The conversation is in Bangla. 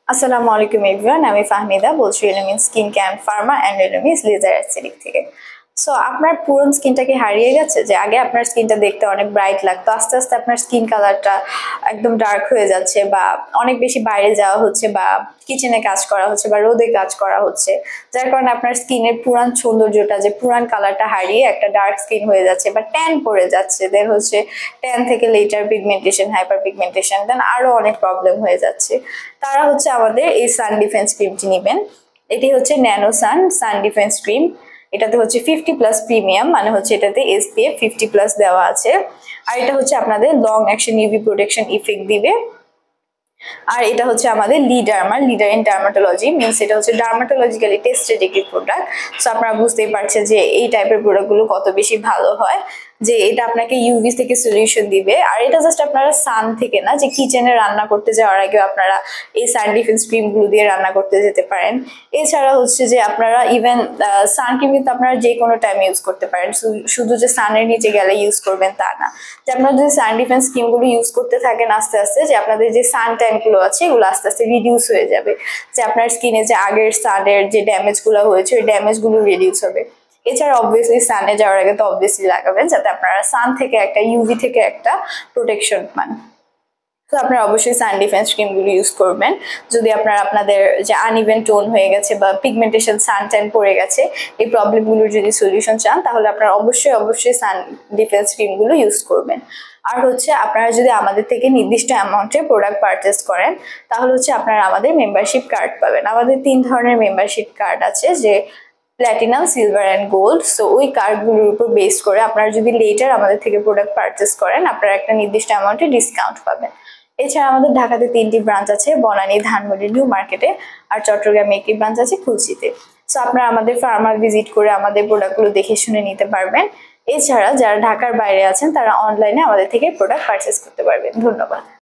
আসসালামু আলাইকুম এভরিওয়ান, আমি ফাহমিদা বলছি Elimin skin camp pharma and Elimin laser aesthetic থেকে। সো আপনার পুরন স্কিনটা কি হারিয়ে গেছে? যে আগে আপনার স্কিনটা দেখতে অনেক ব্রাইট লাগতো, আস্তে আস্তে আপনার স্কিন কালারটা একদম ডার্ক হয়ে যাচ্ছে, বা অনেক বেশি বাইরে যাওয়া হচ্ছে, বা কিচেনে কাজ করা হচ্ছে, বা রোদে কাজ করা হচ্ছে, যার কারণে আপনার স্কিনের পুরান সৌন্দর্যটা, যে পুরান কালারটা হারিয়ে একটা ডার্ক স্কিন হয়ে যাচ্ছে বা ট্যান পড়ে যাচ্ছে, দেন হচ্ছে ট্যান থেকে লেটার পিগমেন্টেশন, হাইপার পিগমেন্টেশন, দেন আরো অনেক প্রবলেম হয়ে যাচ্ছে। তারা হচ্ছে আমাদের এই সান ডিফেন্স ক্রিমটি নেবেন। এটি হচ্ছে ন্যানো সান ডিফেন্স ক্রিম। এটাতে হচ্ছে 50+ প্রিমিয়াম, মানে হচ্ছে এটাতে SPF 50+ দেওয়া আছে। আর এটা হচ্ছে আপনাদের long action UV protection effect দিবে। আর এটা হচ্ছে আমাদের লিডার ইন ডার্মাটোলজি, মিনস এটা হচ্ছে ডার্মাটোলজিক্যালি টেস্টেড একটি প্রোডাক্ট। সো আপনারা বুঝতেই পারছেন যে এই টাইপের প্রোডাক্টগুলো কত বেশি ভালো হয়, যে এটা আপনাকে ইউভি থেকে সলিউশন দিবে। আর এটা জাস্ট আপনারা সান থেকে না, যে কিচেনে রান্না করতে যাওয়ার আগে আপনারা এই সান ডিফেন্স ক্রিম গুলো দিয়ে রান্না করতে যেতে পারেন। এছাড়া হচ্ছে যে আপনারা ইভেন সান ক্রিম কিন্তু আপনারা যে কোনো টাইম ইউজ করতে পারেন, শুধু যে সানের নিচে গেলে ইউজ করবেন তা না। যে আপনারা যদি সান ডিফেন্স ক্রিম গুলো ইউজ করতে থাকেন আস্তে আস্তে, যে আপনাদের যে সান ট্যান গুলো আছে এগুলো আস্তে আস্তে রিডিউস হয়ে যাবে, যে আপনার স্কিনে যে আগের সানের যে ড্যামেজ গুলো হয়েছে ওই ড্যামেজ গুলো রিডিউস হবে। এছাড়া অবভিয়াসলি সানে যাওয়ার আগে তো অবভিয়াসলি লাগাবেন, যাতে আপনারা সান থেকে একটা ইউভি থেকে একটা প্রোটেকশন পান। তো আপনারা অবশ্যই সান ডিফেন্স ক্রিম গুলো ইউজ করবেন। যদি আপনাদের যে আনইভেন টোন হয়ে গেছে বা পিগমেন্টেশন সান ট্যান পড়ে গেছে, এই প্রবলেমগুলোর যদি সলিউশন চান, তাহলে আপনারা অবশ্যই সান ডিফেন্স ক্রিম গুলো ইউজ করবেন। আর হচ্ছে আপনারা যদি আমাদের থেকে নির্দিষ্ট অ্যামাউন্টে প্রোডাক্ট পারচেস করেন, তাহলে হচ্ছে আপনারা আমাদের মেম্বারশিপ কার্ড পাবেন। আমাদের 3 ধরনের মেম্বারশিপ কার্ড আছে, যে platinum, silver and gold. So ওই কার্ডগুলোর উপর বেস করে আপনারা যদি লেটার আমাদের থেকে প্রোডাক্ট পারচেস করেন, আপনারা একটা নির্দিষ্ট অ্যামাউন্টে ডিসকাউন্ট পাবেন। এছাড়া আমাদের ঢাকাতে 3টি ব্রাঞ্চ আছে, বনানী, ধানমন্ডি, নিউ মার্কেটে। আর চট্টগ্রামে একটি ব্রাঞ্চ আছে, খুলশীতে। সো আপনারা আমাদের ফার্মার ভিজিট করে আমাদের প্রোডাক্টগুলো দেখে শুনে নিতে পারবেন। এছাড়া যারা ঢাকার বাইরে আছেন তারা অনলাইনে আমাদের থেকে প্রোডাক্ট পারচেস করতে পারবেন। ধন্যবাদ।